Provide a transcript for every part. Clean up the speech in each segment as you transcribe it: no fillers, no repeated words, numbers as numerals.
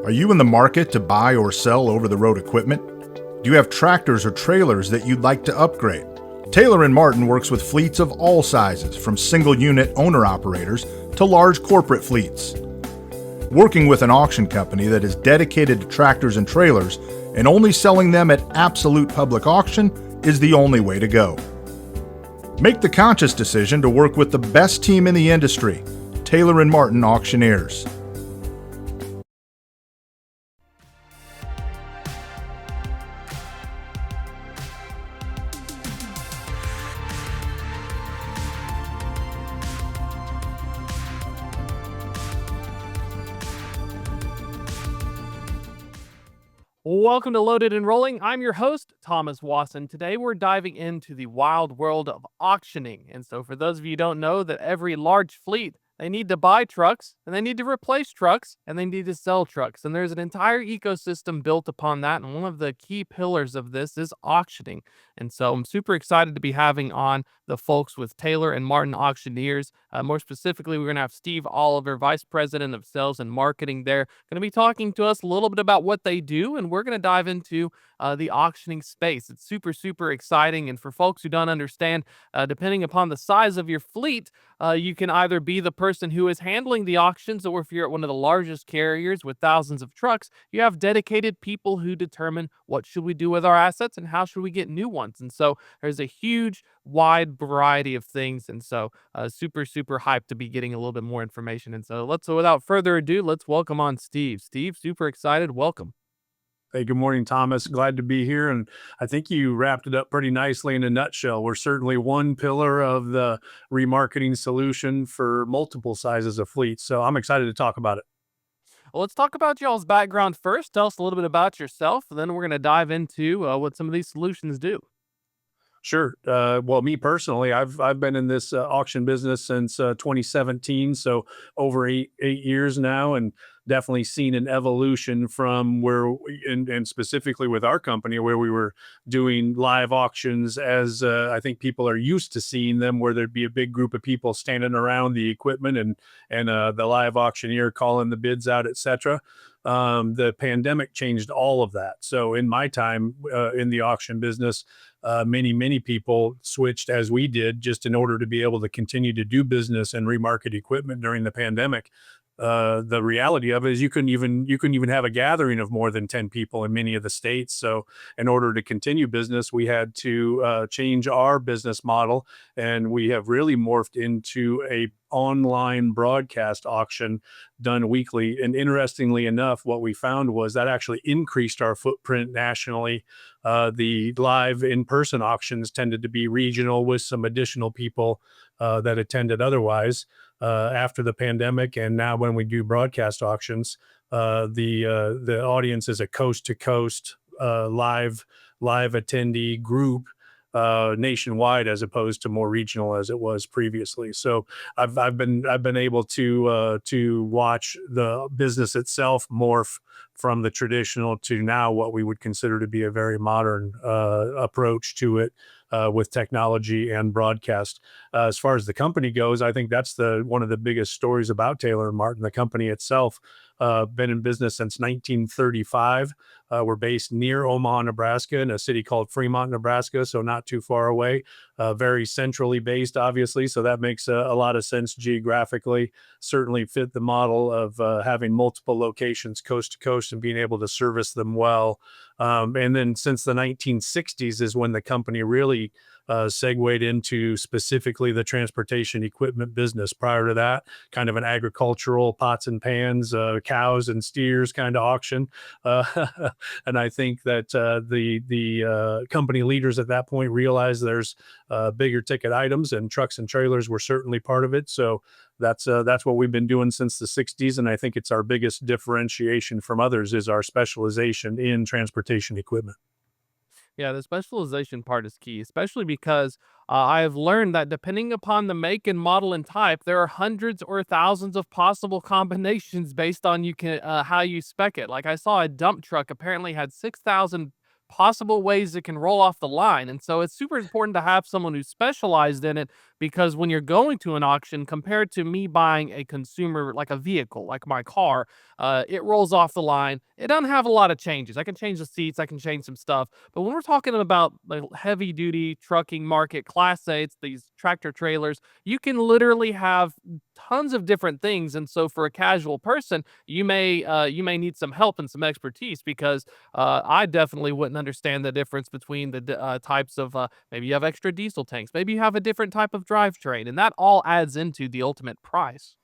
Are you in the market to buy or sell over-the-road equipment? Do you have tractors or trailers that you'd like to upgrade? Taylor & Martin works with fleets of all sizes, from single-unit owner-operators to large corporate fleets. Working with an auction company that is dedicated to tractors and trailers and only selling them at absolute public auction is the only way to go. Make the conscious decision to work with the best team in the industry, Taylor & Martin Auctioneers. Welcome to Loaded and Rolling. I'm your host, Thomas Wasson. Today we're diving into the wild world of auctioning. And so for those of you who don't know, that every large fleet, they need to buy trucks, and they need to replace trucks, and they need to sell trucks. And there's an entire ecosystem built upon that. And one of the key pillars of this is auctioning. And so I'm super excited to be having on the folks with Taylor & Martin Auctioneers. More specifically, we're going to have Steve Oliver, Vice President of Sales and Marketing there, going to be talking to us a little bit about what they do, and we're going to dive into the auctioning space. It's super, super exciting. And for folks who don't understand, depending upon the size of your fleet, you can either be the person who is handling the auctions, or if you're at one of the largest carriers with thousands of trucks, you have dedicated people who determine what should we do with our assets and how should we get new ones. And so there's a huge, wide variety of things. And so super, super hyped to be getting a little bit more information. And so without further ado, let's welcome on Steve. Steve, super excited. Welcome. Hey, good morning, Thomas. Glad to be here. And I think you wrapped it up pretty nicely in a nutshell. We're certainly one pillar of the remarketing solution for multiple sizes of fleets. So I'm excited to talk about it. Well, let's talk about y'all's background first. Tell us a little bit about yourself, and then we're going to dive into what some of these solutions do. Sure. Well, me personally, I've been in this auction business since 2017, so over eight years now, and definitely seen an evolution from and specifically with our company, where we were doing live auctions as I think people are used to seeing them, where there'd be a big group of people standing around the equipment and the live auctioneer calling the bids out, etc. The pandemic changed all of that. So in my time in the auction business, many people switched as we did, just in order to be able to continue to do business and remarket equipment during the pandemic. The reality of it is you couldn't even have a gathering of more than 10 people in many of the states. So in order to continue business, we had to change our business model, and we have really morphed into a online broadcast auction done weekly. And interestingly enough, what we found was that actually increased our footprint nationally. The live in-person auctions tended to be regional, with some additional people that attended otherwise after the pandemic. And now when we do broadcast auctions, the audience is a coast to coast live attendee group nationwide, as opposed to more regional as it was previously. So I've been able to watch the business itself morph from the traditional to now what we would consider to be a very modern approach to it, with technology and broadcast. As far as the company goes, I think that's one of the biggest stories about Taylor & Martin. The company itself, been in business since 1935. We're based near Omaha, Nebraska, in a city called Fremont, Nebraska, so not too far away. Very centrally based, obviously, so that makes a lot of sense geographically. Certainly fit the model of having multiple locations coast to coast and being able to service them well. And then since the 1960s is when the company really segued into specifically the transportation equipment business. Prior to that, kind of an agricultural pots and pans, cows and steers kind of auction. And I think that the company leaders at that point realized there's bigger ticket items, and trucks and trailers were certainly part of it. So that's what we've been doing since the 60s. And I think it's our biggest differentiation from others is our specialization in transportation equipment. Yeah, the specialization part is key, especially because I have learned that depending upon the make and model and type, there are hundreds or thousands of possible combinations based on how you spec it. Like I saw a dump truck apparently had 6,000 possible ways it can roll off the line. And so it's super important to have someone who's specialized in it, because when you're going to an auction, compared to me buying a consumer like a vehicle, like my car, it rolls off the line. It doesn't have a lot of changes. I can change the seats, I can change some stuff. But when we're talking about the heavy duty trucking market, Class 8s, these tractor trailers, you can literally have tons of different things. And so for a casual person, you may need some help and some expertise, because I definitely wouldn't understand the difference between the types of maybe you have extra diesel tanks, maybe you have a different type of drivetrain, and that all adds into the ultimate price.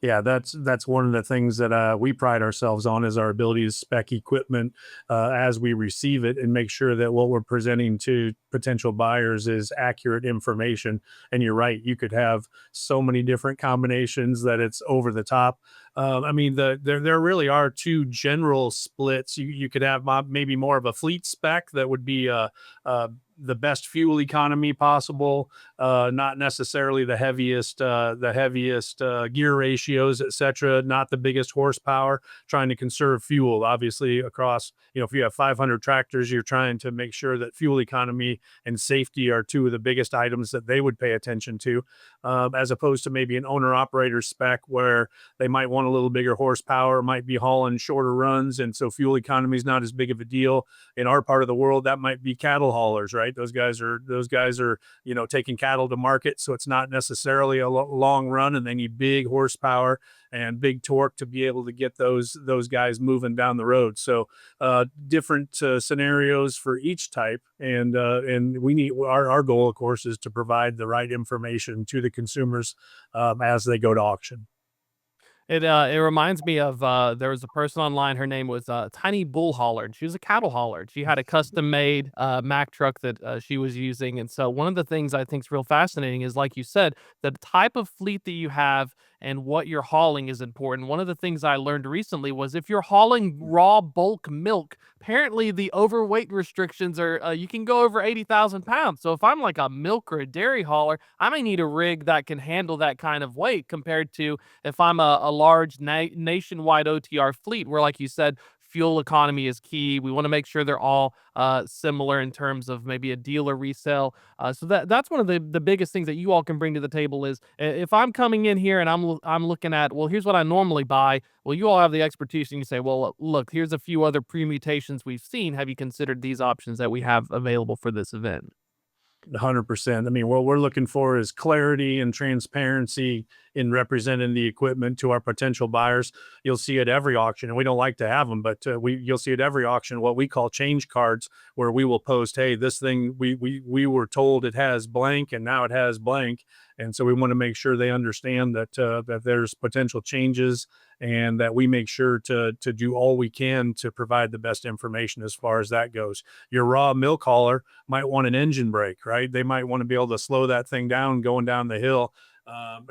Yeah, that's one of the things that we pride ourselves on, is our ability to spec equipment as we receive it, and make sure that what we're presenting to potential buyers is accurate information. And you're right, you could have so many different combinations that it's over the top. I mean, there really are two general splits. You could have maybe more of a fleet spec that would be the best fuel economy possible, not necessarily the heaviest gear ratios, etc., not the biggest horsepower, trying to conserve fuel. Obviously, across, if you have 500 tractors, you're trying to make sure that fuel economy and safety are two of the biggest items that they would pay attention to, as opposed to maybe an owner operator spec where they might want a little bigger horsepower, might be hauling shorter runs, and so fuel economy is not as big of a deal. In our part of the world, that might be cattle haulers, right? Those guys are taking cattle to market, so it's not necessarily a long run, and they need big horsepower and big torque to be able to get those guys moving down the road. So different scenarios for each type, and we need our goal, of course, is to provide the right information to the consumers as they go to auction. It reminds me of there was a person online. Her name was Tiny Bull Hauler, and she was a cattle hauler. She had a custom made Mack truck that she was using. And so one of the things I think is real fascinating is, like you said, the type of fleet that you have and what you're hauling is important. One of the things I learned recently was if you're hauling raw bulk milk, apparently the overweight restrictions are you can go over 80,000 pounds. So if I'm like a milk or a dairy hauler, I may need a rig that can handle that kind of weight, compared to if I'm a large nationwide OTR fleet, where, like you said, fuel economy is key. We want to make sure they're all similar in terms of maybe a dealer resale. So that's one of the biggest things that you all can bring to the table is, if I'm coming in here and I'm looking at, well, here's what I normally buy. Well, you all have the expertise, and you say, well, look, here's a few other permutations we've seen. Have you considered these options that we have available for this event? 100%. I mean, what we're looking for is clarity and transparency in representing the equipment to our potential buyers. You'll see at every auction, and we don't like to have them, but you'll see at every auction what we call change cards, where we will post, "Hey, this thing we were told it has blank, and now it has blank," and so we want to make sure they understand that there's potential changes, and that we make sure to do all we can to provide the best information as far as that goes. Your raw milk hauler might want an engine brake, right? They might want to be able to slow that thing down going down the hill.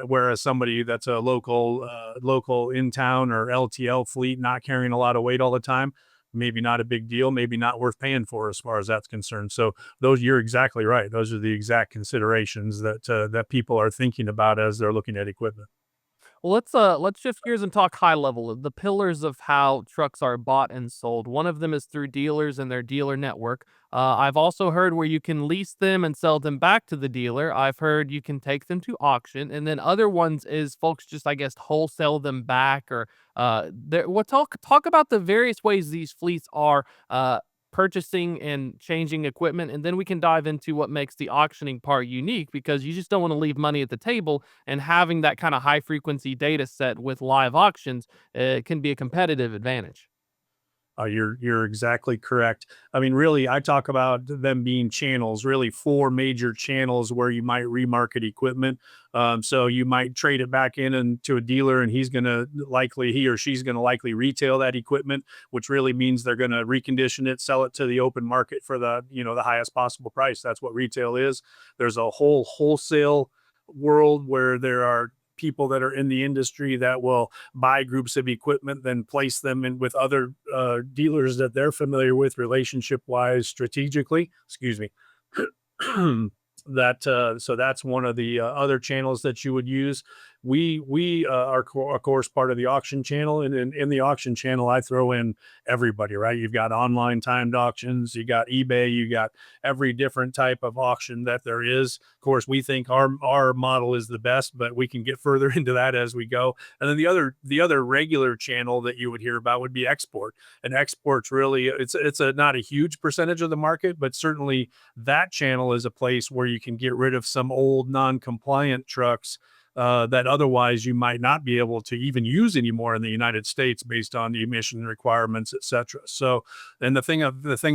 Whereas somebody that's a local in town or LTL fleet, not carrying a lot of weight all the time, maybe not a big deal, maybe not worth paying for as far as that's concerned. So you're exactly right. Those are the exact considerations that people are thinking about as they're looking at equipment. Well, let's shift gears and talk high level. The pillars of how trucks are bought and sold. One of them is through dealers and their dealer network. I've also heard where you can lease them and sell them back to the dealer. I've heard you can take them to auction, and then other ones is folks just, I guess, wholesale them back, or talk about the various ways these fleets are purchasing and changing equipment, and then we can dive into what makes the auctioning part unique, because you just don't want to leave money at the table, and having that kind of high frequency data set with live auctions can be a competitive advantage. You're exactly correct. I mean, really, I talk about them being channels, really four major channels where you might remarket equipment. So you might trade it back in into a dealer, and he or she's gonna likely retail that equipment, which really means they're gonna recondition it, sell it to the open market for the highest possible price. That's what retail is. There's a whole wholesale world where there are people that are in the industry that will buy groups of equipment, then place them in with other dealers that they're familiar with relationship wise, strategically. Excuse me. So that's one of the other channels that you would use. we are of course part of the auction channel, and in the auction channel, I throw in everybody, right? You've got online timed auctions, you got eBay, you got every different type of auction that there is. Of course, we think our model is the best, but we can get further into that as we go. And then the other regular channel that you would hear about would be export. And export's really it's a not a huge percentage of the market, but certainly that channel is a place where you can get rid of some old non-compliant trucks that otherwise you might not be able to even use anymore in the United States based on the emission requirements, et cetera. So, and the thing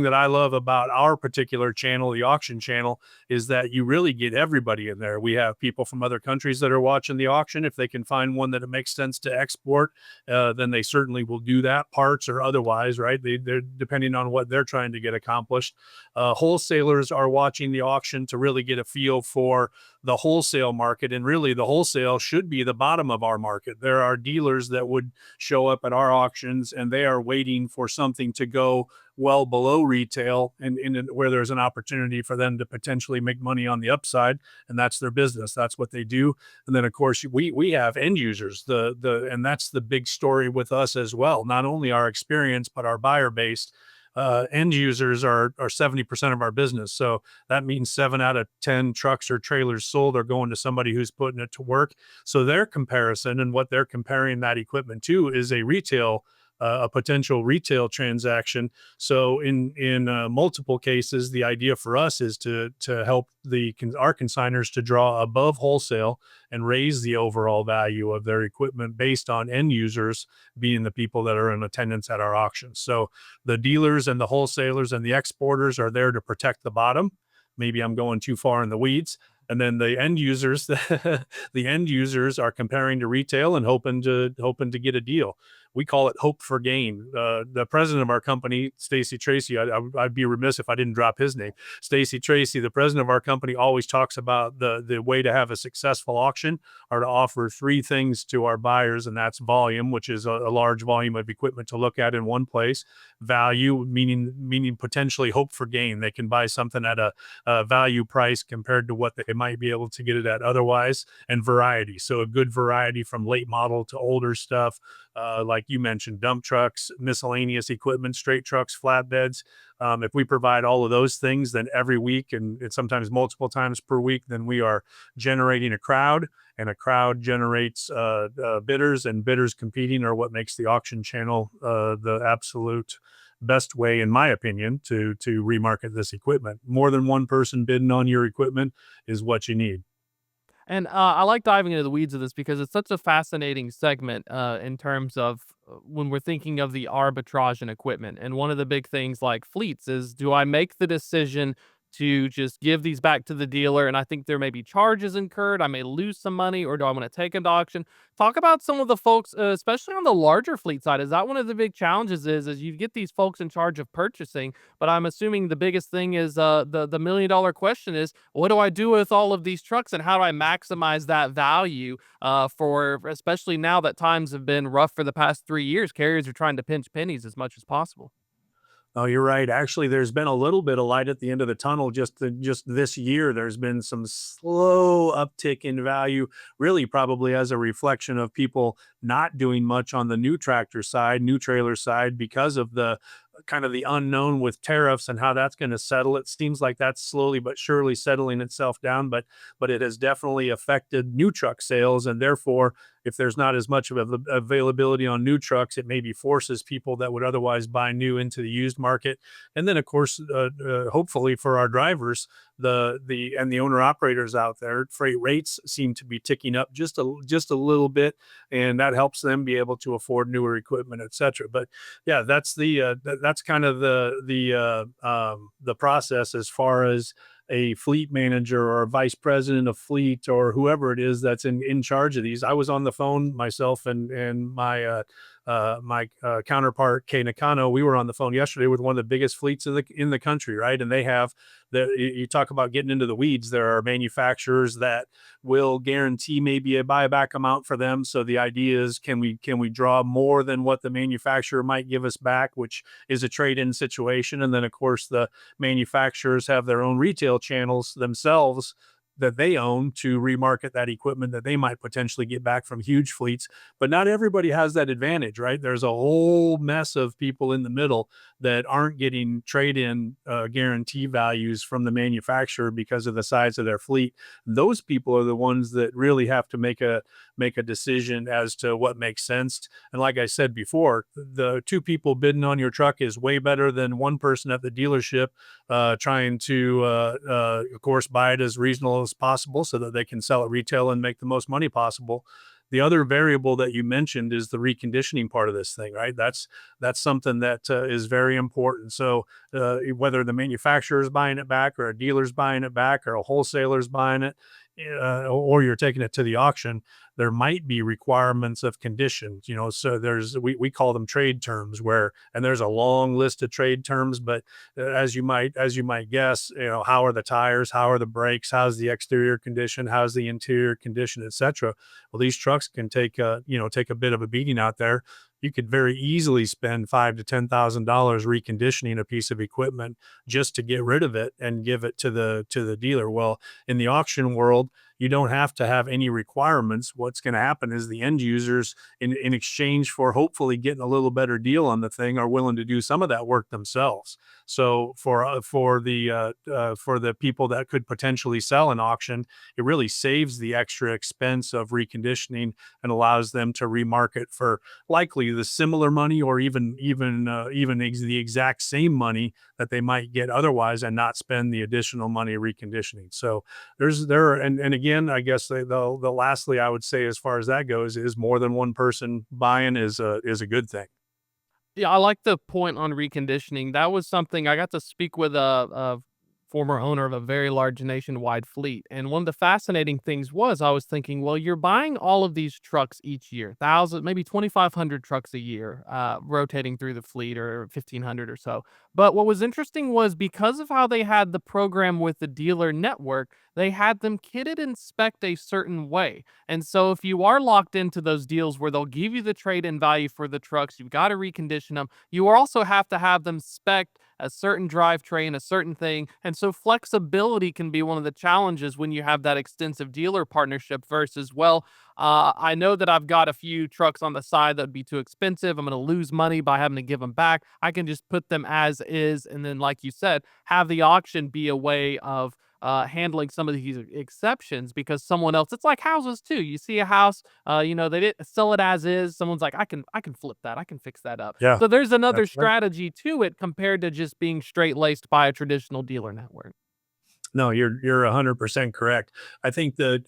that I love about our particular channel, the auction channel, is that you really get everybody in there. We have people from other countries that are watching the auction. If they can find one that it makes sense to export, then they certainly will do that, parts or otherwise, right? They're depending on what they're trying to get accomplished. Wholesalers are watching the auction to really get a feel for the wholesale market, and really the wholesale should be the bottom of our market. There are dealers that would show up at our auctions and they are waiting for something to go well below retail, and where there's an opportunity for them to potentially make money on the upside, and that's their business. That's what they do. And then of course we have end users, and that's the big story with us as well. Not only our experience, but our buyer base. End users are 70% of our business. So that means 7 out of 10 trucks or trailers sold are going to somebody who's putting it to work. So their comparison and what they're comparing that equipment to is a potential retail transaction. So in multiple cases, the idea for us is to help our consigners to draw above wholesale and raise the overall value of their equipment based on end users being the people that are in attendance at our auctions. So the dealers and the wholesalers and the exporters are there to protect the bottom. Maybe I'm going too far in the weeds. And then the end users, the end users are comparing to retail and hoping to get a deal. We call it hope for gain. The president of our company, Stacy Tracy, I'd be remiss if I didn't drop his name. Stacy Tracy, the president of our company, always talks about the way to have a successful auction are to offer 3 things to our buyers, and that's volume, which is a large volume of equipment to look at in one place. Value, meaning potentially hope for gain. They can buy something at a value price compared to what they might be able to get it at otherwise. And variety, so a good variety from late model to older stuff, like you mentioned, dump trucks, miscellaneous equipment, straight trucks, flatbeds. If we provide all of those things, then every week and sometimes multiple times per week, then we are generating a crowd, and a crowd generates bidders, and bidders competing are what makes the auction channel the absolute best way, in my opinion, to remarket this equipment. More than one person bidding on your equipment is what you need. And I like diving into the weeds of this because it's such a fascinating segment in terms of when we're thinking of the arbitrage in equipment. And one of the big things like fleets is, do I make the decision to just give these back to the dealer? And I think there may be charges incurred. I may lose some money, or do I want to take them to auction? Talk about some of the folks, especially on the larger fleet side. Is that one of the big challenges is you get these folks in charge of purchasing, but I'm assuming the biggest thing is the $1 million question is, what do I do with all of these trucks, and how do I maximize that value for, especially now that times have been rough for the past 3 years, carriers are trying to pinch pennies as much as possible. Oh, you're right. Actually, there's been a little bit of light at the end of the tunnel. Just this year, there's been some slow uptick in value, really probably as a reflection of people not doing much on the new tractor side, new trailer side, because of the kind of the unknown with tariffs and how that's going to settle. It seems like that's slowly but surely settling itself down, but it has definitely affected new truck sales, and therefore, if there's not as much of availability on new trucks, it maybe forces people that would otherwise buy new into the used market. And then, of course, hopefully for our drivers, the owner operators out there, freight rates seem to be ticking up just a little bit, and that helps them be able to afford newer equipment, et cetera. But yeah, that's kind of the process as far as a fleet manager or a vice president of fleet or whoever it is that's in charge of these. I was on the phone myself and my counterpart Kay Nakano. We were on the phone yesterday with one of the biggest fleets in the country, right? And they have you talk about getting into the weeds. There are manufacturers that will guarantee maybe a buyback amount for them. So the idea is, can we draw more than what the manufacturer might give us back, which is a trade-in situation. And then of course the manufacturers have their own retail channels themselves that they own to remarket that equipment that they might potentially get back from huge fleets. But not everybody has that advantage, right? There's a whole mess of people in the middle that aren't getting trade-in guarantee values from the manufacturer because of the size of their fleet. Those people are the ones that really have to make a decision as to what makes sense. And like I said before, the two people bidding on your truck is way better than one person at the dealership trying to, of course, buy it as reasonable as possible so that they can sell it retail and make the most money possible. The other variable that you mentioned is the reconditioning part of this thing, right? That's something that is very important. So whether the manufacturer is buying it back, or a dealer's buying it back, or a wholesaler's buying it, or you're taking it to the auction, there might be requirements of conditions, so we call them trade terms, and there's a long list of trade terms, but as you might guess, how are the tires, how are the brakes, how's the exterior condition, how's the interior condition, etc. Well, these trucks can take a bit of a beating out there. You could very easily spend $5,000 to $10,000 reconditioning a piece of equipment just to get rid of it and give it to the dealer. Well, in the auction world, you don't have to have any requirements. What's going to happen is the end users, in exchange for hopefully getting a little better deal on the thing, are willing to do some of that work themselves. So for the people that could potentially sell an auction, it really saves the extra expense of reconditioning and allows them to remarket for likely the similar money, or even the exact same money that they might get otherwise, and not spend the additional money reconditioning. So and again, I guess the lastly I would say as far as that goes is more than one person buying is a good thing. Yeah, I like the point on reconditioning. That was something I got to speak with a former owner of a very large nationwide fleet. And one of the fascinating things was I was thinking, well, you're buying all of these trucks each year, thousand, maybe 2,500 trucks a year, rotating through the fleet, or 1,500 or so. But what was interesting was, because of how they had the program with the dealer network, they had them kitted and spec'd a certain way. And so if you are locked into those deals where they'll give you the trade-in value for the trucks, you've got to recondition them. You also have to have them spec'd a certain drivetrain, a certain thing. And so flexibility can be one of the challenges when you have that extensive dealer partnership versus, well, I know that I've got a few trucks on the side that would be too expensive. I'm going to lose money by having to give them back. I can just put them as is. And then, like you said, have the auction be a way of handling some of these exceptions, because someone else, it's like houses too. You see a house, they didn't sell it as is. Someone's like, I can flip that. I can fix that up. Yeah, So there's another that's right. strategy to it compared to just being straight laced by a traditional dealer network. No, you're 100% correct. I think that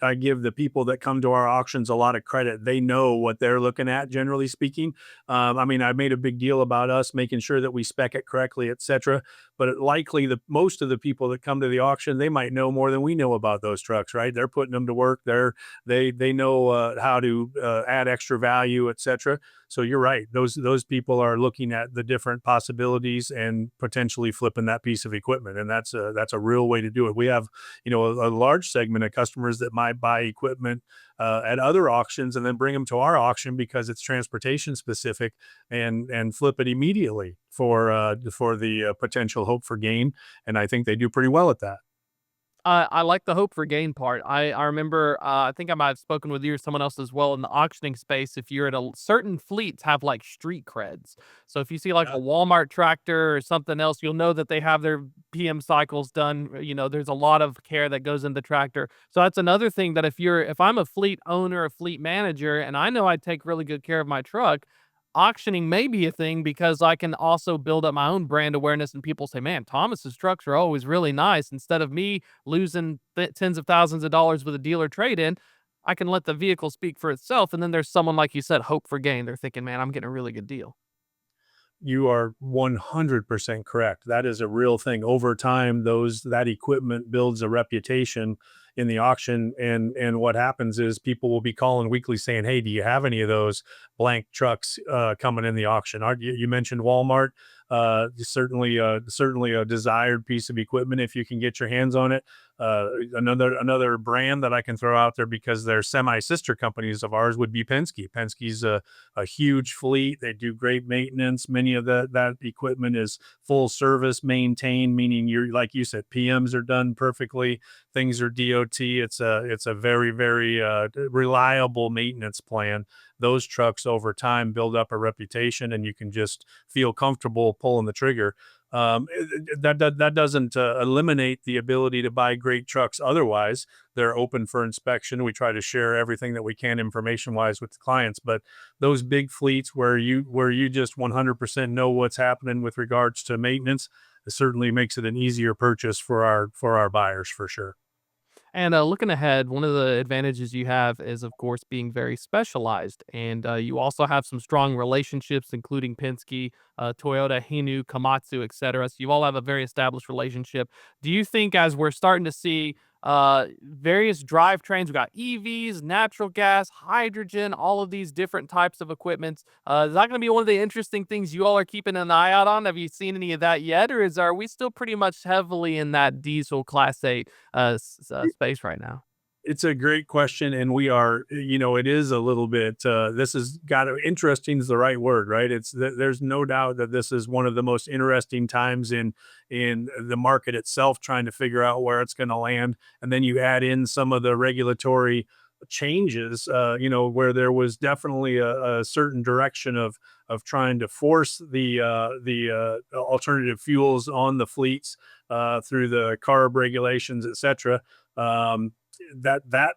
I give the people that come to our auctions a lot of credit. They know what they're looking at, generally speaking. I mean, I made a big deal about us making sure that we spec it correctly, etc. But likely the most of the people that come to the auction, they might know more than we know about those trucks, right? They're putting them to work. They know how to add extra value, etc. So you're right. Those people are looking at the different possibilities and potentially flipping that piece of equipment, and that's a real way to do it. We have, a large segment of customers that might buy equipment at other auctions and then bring them to our auction because it's transportation specific, and flip it immediately for the potential hope for gain. And I think they do pretty well at that. I like the hope for gain part. I remember, I think I might have spoken with you or someone else as well in the auctioning space. If you're at certain fleets have like street creds. So if you see like a Yeah. Walmart tractor or something else, you'll know that they have their PM cycles done. There's a lot of care that goes in the tractor. So that's another thing that if I'm a fleet owner, a fleet manager, and I know I take really good care of my truck, auctioning may be a thing, because I can also build up my own brand awareness, and people say, man, Thomas's trucks are always really nice. Instead of me losing tens of thousands of dollars with a dealer trade-in, I can let the vehicle speak for itself. And then there's someone, like you said, hope for gain. They're thinking, man, I'm getting a really good deal. You are 100% correct. That is a real thing. Over time, that equipment builds a reputation in the auction, and what happens is people will be calling weekly saying, "Hey, do you have any of those blank trucks coming in the auction?" You mentioned Walmart. Certainly a desired piece of equipment if you can get your hands on it. Another brand that I can throw out there because they're semi sister companies of ours would be Penske. Penske's a huge fleet. They do great maintenance. Many of that equipment is full service maintained, meaning you're like you said, PMs are done perfectly. Things are DOT. It's a very reliable maintenance plan. Those trucks over time build up a reputation, and you can just feel comfortable pulling the trigger. That doesn't eliminate the ability to buy great trucks. Otherwise, they're open for inspection. We try to share everything that we can information wise with the clients. But those big fleets where you just 100% know what's happening with regards to maintenance, it certainly makes it an easier purchase for our buyers for sure. And looking ahead, one of the advantages you have is, of course, being very specialized. And you also have some strong relationships, including Penske, Toyota, Hinu, Komatsu, etc. So you all have a very established relationship. Do you think, as we're starting to see various drivetrains, we got EVs, natural gas, hydrogen, all of these different types of equipments, is that going to be one of the interesting things you all are keeping an eye out on? Have you seen any of that yet, or are we still pretty much heavily in that diesel Class 8 space right now? It's a great question, and we are, it is a little bit. This has got interesting is the right word, right? There's no doubt that this is one of the most interesting times in the market itself, trying to figure out where it's going to land, and then you add in some of the regulatory changes, where there was definitely a certain direction of trying to force the alternative fuels on the fleets through the CARB regulations, etc. Um, that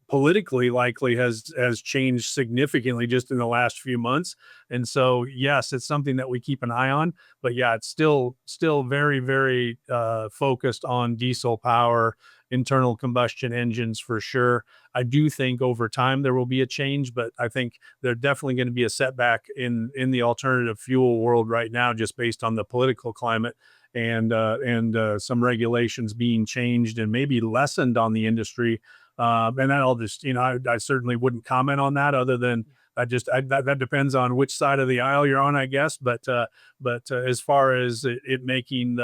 politically likely has changed significantly just in the last few months. And so yes, it's something that we keep an eye on, but yeah, it's still very focused on diesel power, internal combustion engines for sure. I do think over time there will be a change, but I think there's definitely going to be a setback in the alternative fuel world right now, just based on the political climate and some regulations being changed and maybe lessened on the industry. And that I'll just, I certainly wouldn't comment on that other than that depends on which side of the aisle you're on, I guess. But as far as it making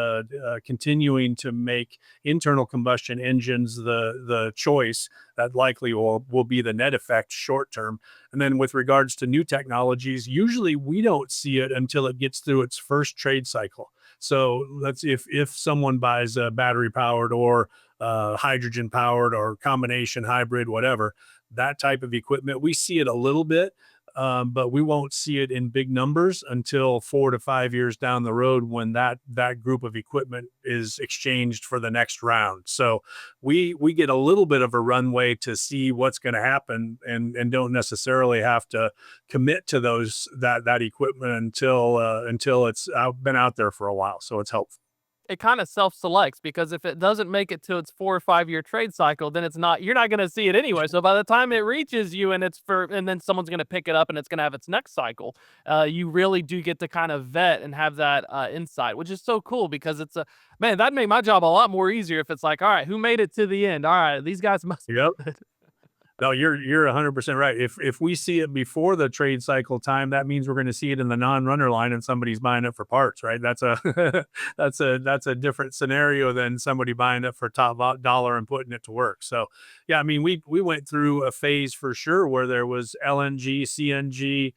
continuing to make internal combustion engines the choice, that likely will be the net effect short term. And then with regards to new technologies, usually we don't see it until it gets through its first trade cycle. So if someone buys a battery powered or hydrogen powered or combination hybrid, whatever, that type of equipment, we see it a little bit, but we won't see it in big numbers until 4 to 5 years down the road when that group of equipment is exchanged for the next round. So we get a little bit of a runway to see what's going to happen and don't necessarily have to commit to that equipment until it's been out there for a while. So it's helpful. It kind of self-selects, because if it doesn't make it to its 4 or 5 year trade cycle, then you're not going to see it anyway. So by the time it reaches you and then someone's going to pick it up and it's going to have its next cycle, you really do get to kind of vet and have that insight, which is so cool, because man, that'd make my job a lot more easier if it's like, all right, who made it to the end? All right, these guys must. Yep. No, you're 100% right. If we see it before the trade cycle time, that means we're going to see it in the non-runner line and somebody's buying it for parts, right? That's a that's a different scenario than somebody buying it for top dollar and putting it to work. So, yeah, I mean, we went through a phase for sure where there was LNG, CNG,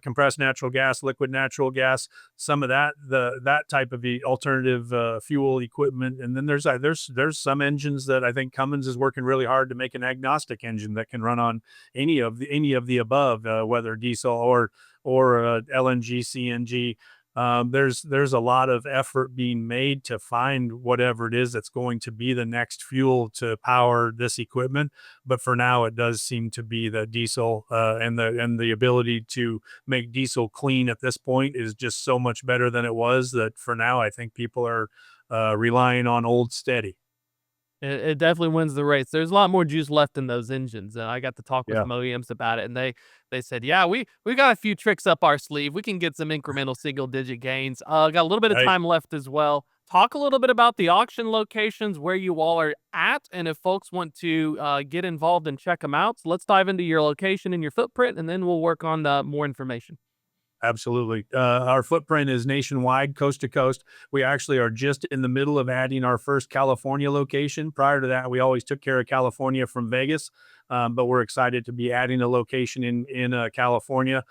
compressed natural gas, liquid natural gas, some of that type of alternative fuel equipment. And then there's some engines that I think Cummins is working really hard to make an agnostic engine that can run on any of the above, whether diesel or LNG, CNG. There's a lot of effort being made to find whatever it is that's going to be the next fuel to power this equipment. But for now, it does seem to be the diesel, and the ability to make diesel clean at this point is just so much better than it was, that for now, I think people are relying on old steady. It definitely wins the race. There's a lot more juice left in those engines. I got to talk with Yeah. some OEMs about it, and they said, yeah, we got a few tricks up our sleeve. We can get some incremental single digit gains. Got a little bit of Right. time left as well. Talk a little bit about the auction locations, where you all are at, and if folks want to get involved and check them out. So let's dive into your location and your footprint, and then we'll work on more information. Absolutely. Our footprint is nationwide, coast to coast. We actually are just in the middle of adding our first California location. Prior to that, we always took care of California from Vegas, but we're excited to be adding a location in California.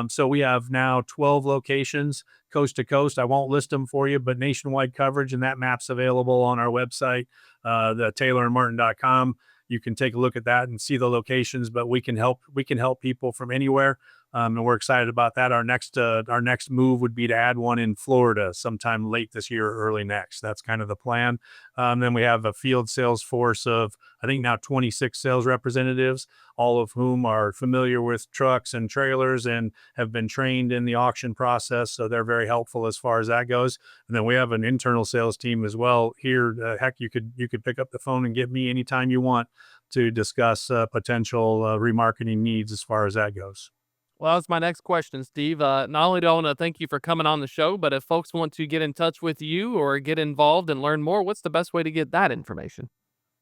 So we have now 12 locations coast to coast. I won't list them for you, but nationwide coverage, and that map's available on our website, the taylorandmartin.com. You can take a look at that and see the locations, but we can help people from anywhere. And we're excited about that. Our next move would be to add one in Florida sometime late this year or early next. That's kind of the plan. Then we have a field sales force of, I think now 26 sales representatives, all of whom are familiar with trucks and trailers and have been trained in the auction process. So they're very helpful as far as that goes. And then we have an internal sales team as well here. Heck, you could pick up the phone and get me anytime you want to discuss potential remarketing needs as far as that goes. Well, that's my next question, Steve. Not only do I want to thank you for coming on the show, but if folks want to get in touch with you or get involved and learn more, what's the best way to get that information?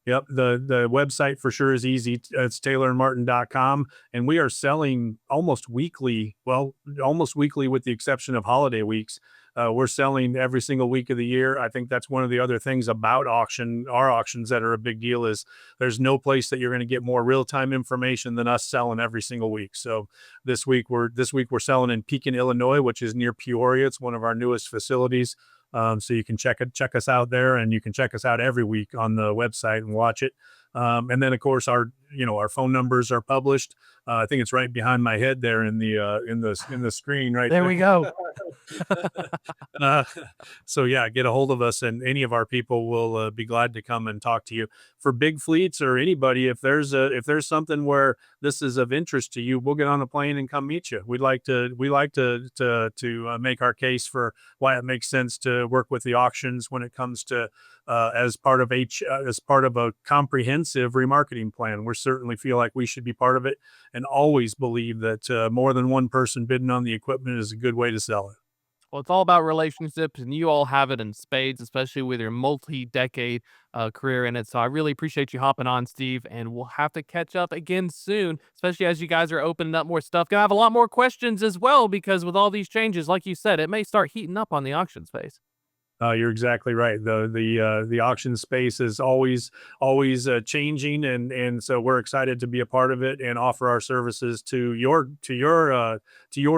Yep. The website for sure is easy. It's taylorandmartin.com. And we are selling almost weekly, with the exception of holiday weeks. We're selling every single week of the year. I think that's one of the other things about our auctions that are a big deal is there's no place that you're going to get more real-time information than us selling every single week. So this week we're selling in Pekin, Illinois, which is near Peoria. It's one of our newest facilities. So you can check us out there, and you can check us out every week on the website and watch it. And then of course our phone numbers are published. I think it's right behind my head there in the screen right There we go. uh, so yeah, get a hold of us, and any of our people will be glad to come and talk to you. For big fleets or anybody, if there's something where this is of interest to you, we'll get on a plane and come meet you. We like to make our case for why it makes sense to work with the auctions when it comes to as part of a comprehensive remarketing plan. We certainly feel like we should be part of it, and always believe that more than one person bidding on the equipment is a good way to sell it. Well, it's all about relationships, and you all have it in spades, especially with your multi-decade career in it. So I really appreciate you hopping on, Steve, and we'll have to catch up again soon, especially as you guys are opening up more stuff. Gonna have a lot more questions as well, because with all these changes, like you said, it may start heating up on the auction space. You're exactly right. The auction space is always changing, and so we're excited to be a part of it and offer our services to your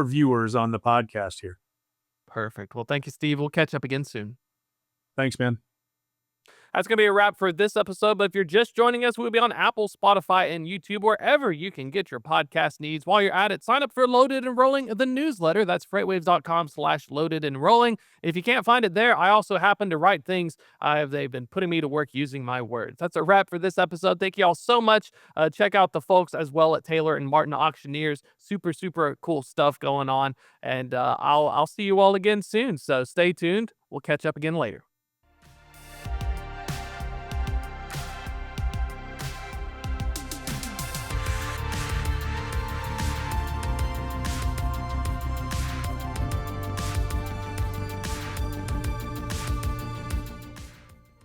viewers on the podcast here. Perfect. Well, thank you, Steve. We'll catch up again soon. Thanks, man. That's going to be a wrap for this episode. But if you're just joining us, we'll be on Apple, Spotify, and YouTube, wherever you can get your podcast needs. While you're at it, sign up for Loaded and Rolling, the newsletter. That's freightwaves.com/loaded and rolling. If you can't find it there, I also happen to write things. They've been putting me to work using my words. That's a wrap for this episode. Thank you all so much. Check out the folks as well at Taylor and Martin Auctioneers. Super, super cool stuff going on. And I'll see you all again soon. So stay tuned. We'll catch up again later.